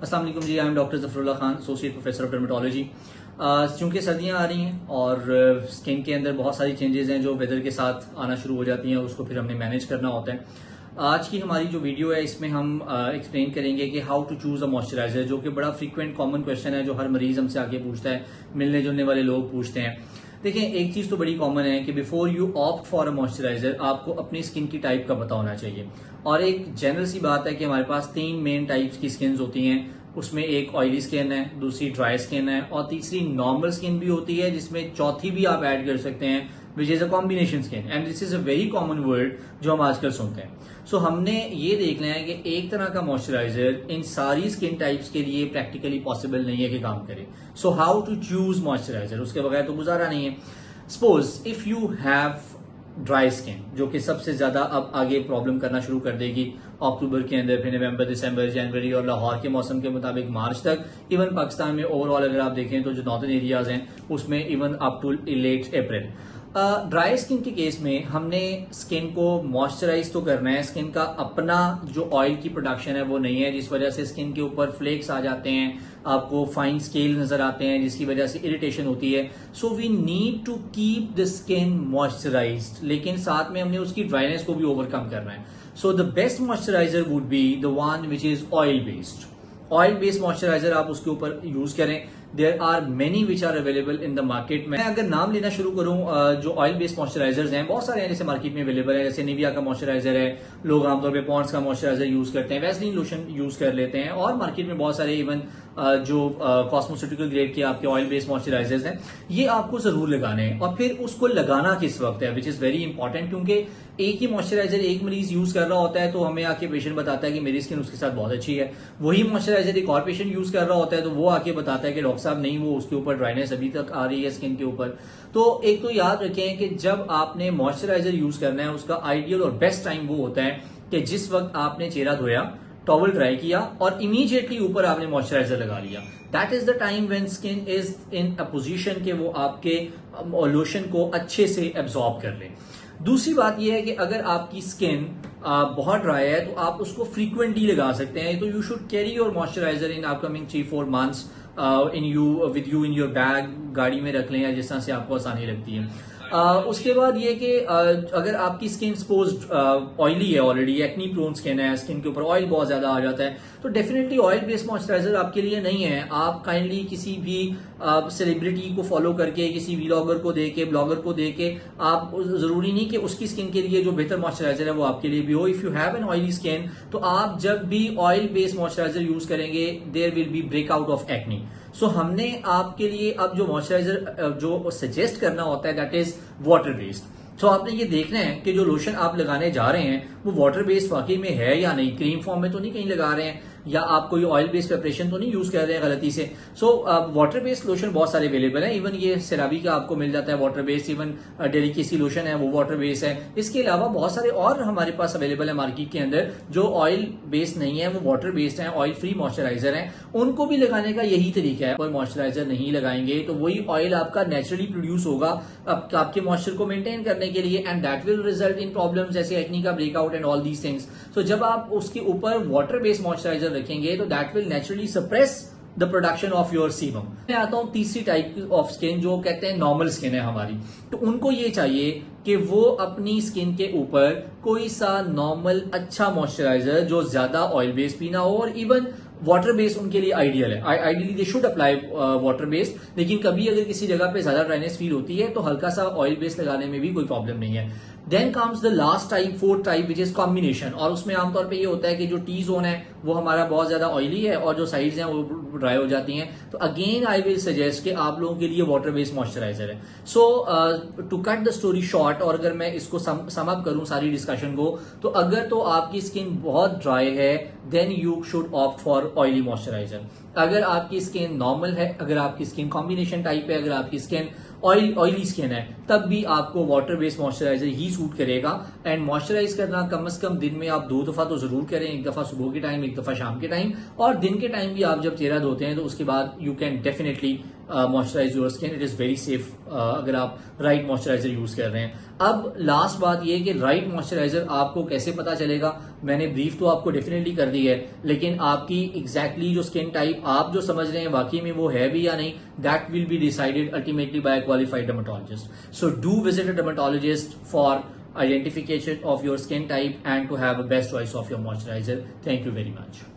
अस्सलाम वालेकुम जी, I am doctor Zafarullah Khan, associate professor of dermatology. चूंकि सर्दियां आ रही हैं और स्किन के अंदर बहुत सारी चेंजेस हैं जो वेदर के साथ आना शुरू हो जाती हैं, उसको फिर हमने मैनेज करना होता है। आज की हमारी जो वीडियो है इसमें हम एक्सप्लेन करेंगे कि how to choose a moisturiser, जो कि बड़ा फ्रीक्वेंट कॉमन क्वेश्चन है जो हर मरीज हमसे आके पूछता है, मिलने जुलने वाले लोग पूछते हैं। देखिए, एक चीज तो बड़ी कॉमन है कि before you opt for a moisturiser आपको अपनी स्किन की टाइप का पता होना चाहिए। और एक जनरल सी बात है कि हमारे पास 3 मेन टाइप्स की स्किन होती हैं। उसमें एक ऑयली स्किन है, दूसरी ड्राई स्किन है और तीसरी नॉर्मल स्किन भी होती है, जिसमें चौथी भी आप ऐड कर सकते हैं, which is a combination skin. And this is a very common word जो हम आजकल सुनते हैं। सो हमने ये देखना है कि एक तरह का मॉइस्चराइजर इन सारी स्किन टाइप्स के लिए प्रैक्टिकली पॉसिबल नहीं है कि काम करे। So how to choose moisturiser, उसके बगैर तो गुजारा नहीं है। Suppose if you have dry skin, जो कि सबसे ज्यादा अब आगे प्रॉब्लम करना शुरू कर देगी अक्टूबर के अंदर, फिर नवंबर, दिसंबर, जनवरी और लाहौर के मौसम के मुताबिक मार्च तक। इवन पाकिस्तान में ओवरऑल अगर आप देखें तो जो नॉर्दर्न एरियाज हैं उसमें even up to late April. Dry skin के केस में हमने स्किन को मॉइस्चराइज तो करना है। स्किन का अपना जो ऑयल की प्रोडक्शन है वो नहीं है, जिस वजह से स्किन के ऊपर फ्लेक्स आ जाते हैं, आपको फाइन स्केल नजर आते हैं, जिसकी वजह से इरिटेशन होती है। So we need to keep the skin moisturised, लेकिन साथ में हमने उसकी ड्राइनेस को भी ओवरकम करना है। So the best moisturiser would be the one which is oil based. Oil based moisturiser आप उसके ऊपर यूज करें। There are many which are available in the market. मैं अगर नाम लेना शुरू करूं, जो ऑयल बेस्ड मॉइस्चराइजर्स हैं बहुत सारे हैं जैसे मार्केट में अवेलेबल है। जैसे निविया का मॉइस्चराइजर है, लोग आमतौर पे पॉन्ड्स का मॉइस्चराइजर यूज करते हैं, वैसलीन लोशन यूज कर लेते हैं, और मार्केट में बहुत सारे इवन जो कॉस्मोसिटिकल ग्रेड के आपके ऑयल बेस्ड मॉइस्चराइजर्स हैं, ये आपको जरूर लगाने हैं। और फिर उसको लगाना किस वक्त है, विच इज वेरी इंपॉर्टेंट, क्योंकि एक ही मॉइस्चराइजर एक मरीज यूज कर रहा होता है तो हमें आके पेशेंट बताता है कि मेरी स्किन उसके साथ बहुत अच्छी है। वही मॉइस्चराइजर एक और पेशेंट यूज कर रहा होता है तो वो आके बताता है कि डॉक्टर साहब नहीं, वो उसके ऊपर ड्राइनेस अभी तक आ रही है स्किन के ऊपर। तो एक तो याद रखें कि जब आपने मॉइस्चराइजर यूज करना है, उसका आइडियल और बेस्ट टाइम वो होता है कि जिस वक्त आपने चेहरा धोया, टॉवल ड्राई किया और इमीडिएटली ऊपर आपने मॉइस्चराइजर लगा लिया। That is the time when skin is in a position कि वो आपके लोशन को अच्छे से एब्जॉर्ब कर ले। दूसरी बात यह है कि अगर आपकी स्किन बहुत ड्राई है तो आप उसको फ्रीक्वेंटली लगा सकते हैं। तो you should carry your moisturiser in upcoming 3-4 months in you with you in your bag, गाड़ी में रख लें या जिस तरह से आपको आसानी लगती है। उसके बाद ये कि अगर आपकी स्किन सपोज ऑयली है, ऑलरेडी एक्नी प्रोन स्किन है, स्किन के ऊपर ऑयल बहुत ज्यादा आ जाता है, तो डेफिनेटली ऑयल बेस्ड मॉइस्चराइजर आपके लिए नहीं है। आप काइंडली किसी भी सेलिब्रिटी को फॉलो करके, किसी व्लॉगर को देके, ब्लॉगर को देके, आप जरूरी नहीं कि उसकी स्किन के लिए जो बेहतर मॉइस्चराइजर है वो आपके लिए भी हो। If you have an oily skin तो आप जब भी ऑयल बेस्ड मॉइस्चराइजर यूज करेंगे, there will be breakout of acne. So हमने आपके लिए अब जो मॉइस्चराइजर जो सजेस्ट करना होता है दैट इज वाटर बेस्ड। सो आपने ये देखना है कि जो लोशन आप लगाने जा रहे हैं वो वाटर बेस्ड वाकई में है या नहीं, क्रीम फॉर्म में तो नहीं कहीं लगा रहे हैं, या आप कोई ऑयल बेस्ड प्रिपरेशन तो नहीं यूज कर रहे हैं गलती से। सो वाटर बेस्ड लोशन बहुत सारे अवेलेबल है। इवन ये सेरावी का आपको मिल जाता है water based, even delicacy lotion है वो वाटर बेस्ड है। इसके अलावा बहुत सारे और हमारे पास अवेलेबल है मार्केट के अंदर जो ऑयल बेस्ड नहीं है, वो वाटर बेस्ड है, ऑयल फ्री मॉइस्चराइजर है। उनको भी लगाने का यही तरीका है। कोई मॉइस्चराइजर नहीं लगाएंगे तो वही ऑयल आपका नेचुरली प्रोड्यूस होगा आपके मॉइस्चर को मेंटेन करने के लिए, and that will result in problems जैसे एक्नी का breakout and all these things. So जब आप उसके ऊपर वाटर बेस्ड मॉइस्चराइजर रखेंगे तो that will naturally suppress the production of your sebum. मैं आता हूं तीसरी टाइप ऑफ स्किन जो कहते हैं नॉर्मल स्किन है हमारी। तो उनको ये चाहिए कि वो अपनी स्किन के ऊपर कोई सा नॉर्मल अच्छा मॉइस्चराइजर जो ज्यादा ऑयल बेस्ड भी ना हो, और इवन वाटर बेस्ड उनके लिए आइडियल है। Ideally they should apply water based, लेकिन कभी अगर किसी जगह पे ज्यादा ड्राइनेस फील होती है तो हल्का सा ऑयल बेस्ड लगाने में भी कोई प्रॉब्लम नहीं है। Then comes the last type, fourth type, which is combination. और उसमें आमतौर पे ये होता है कि जो टी जोन है वो हमारा बहुत ज्यादा ऑयली है और जो साइड्स हैं वो ड्राई हो जाती हैं। तो अगेन आई विल सजेस्ट कि आप लोगों के लिए वाटर बेस्ड मॉइस्चराइजर है। So to cut the story short, और अगर मैं इसको सम अप करूं सारी डिस्कशन को, तो अगर तो आपकी स्किन बहुत ड्राई है then you should opt for oily moisturiser. अगर आपकी स्किन नॉर्मल है, अगर आपकी स्किन कॉम्बिनेशन टाइप है, अगर आपकी स्किन ऑयली स्किन है, तब भी आपको वाटर बेस्ड मॉइस्चराइजर ही सूट करेगा। एंड मॉइस्चराइज करना कम से कम दिन में आप 2 दफा तो जरूर करें, एक दफा सुबह के टाइम, एक दफा शाम के टाइम, और दिन के टाइम भी आप जब चेहरा धोते हैं तो उसके बाद you can definitely moisturise your skin, it is very safe अगर आप राइट मॉइस्चराइजर यूज कर रहे हैं। अब लास्ट बात ये कि राइट मॉइस्चराइजर आपको कैसे पता चलेगा, मैंने ब्रीफ तो आपको डेफिनेटली कर दी है, लेकिन आपकी एग्जैक्टली जो स्किन टाइप आप जो समझ रहे हैं वाकई में वो है भी या नहीं, that will be decided ultimately bye qualified dermatologist. So do visit a dermatologist for identification of your skin type and to have a best choice of your moisturizer. Thank you very much.